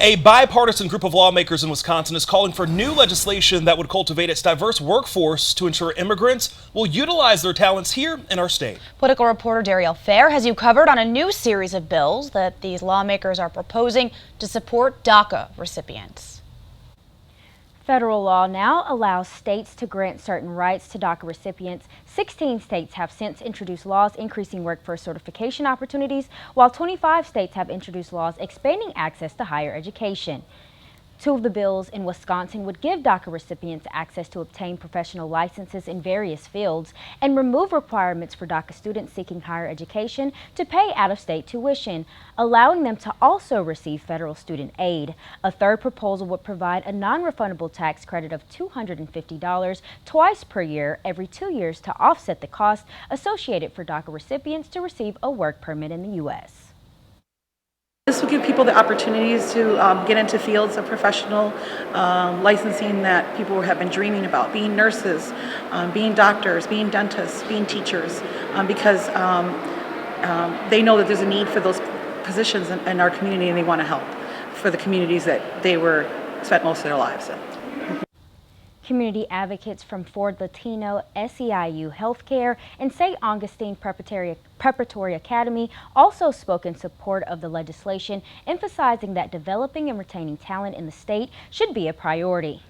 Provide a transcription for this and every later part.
A bipartisan group of lawmakers in Wisconsin is calling for new legislation that would cultivate its diverse workforce to ensure immigrants will utilize their talents here in our state. Political reporter Darielle Fair has you covered on a new series of bills that these lawmakers are proposing to support DACA recipients. Federal law now allows states to grant certain rights to DACA recipients. 16 states have since introduced laws increasing workforce certification opportunities, while 25 states have introduced laws expanding access to higher education. Two of the bills in Wisconsin would give DACA recipients access to obtain professional licenses in various fields and remove requirements for DACA students seeking higher education to pay out-of-state tuition, allowing them to also receive federal student aid. A third proposal would provide a non-refundable tax credit of $250 twice per year every 2 years to offset the cost associated for DACA recipients to receive a work permit in the U.S. This will give people the opportunities to get into fields of professional licensing that people have been dreaming about, being nurses, being doctors, being dentists, being teachers, because they know that there's a need for those positions in our community, and they want to help for the communities that they spent most of their lives in. Community advocates from Ford Latino, SEIU Healthcare, and St. Augustine Preparatory Academy also spoke in support of the legislation, emphasizing that developing and retaining talent in the state should be a priority.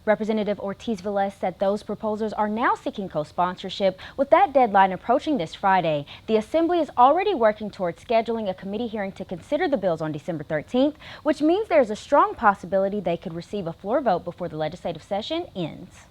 Representative Ortiz-Velez said those proposals are now seeking co-sponsorship, with that deadline approaching this Friday. The Assembly is already working towards scheduling a committee hearing to consider the bills on December 13th, which means there's a strong possibility they could receive a floor vote before the legislative session ends.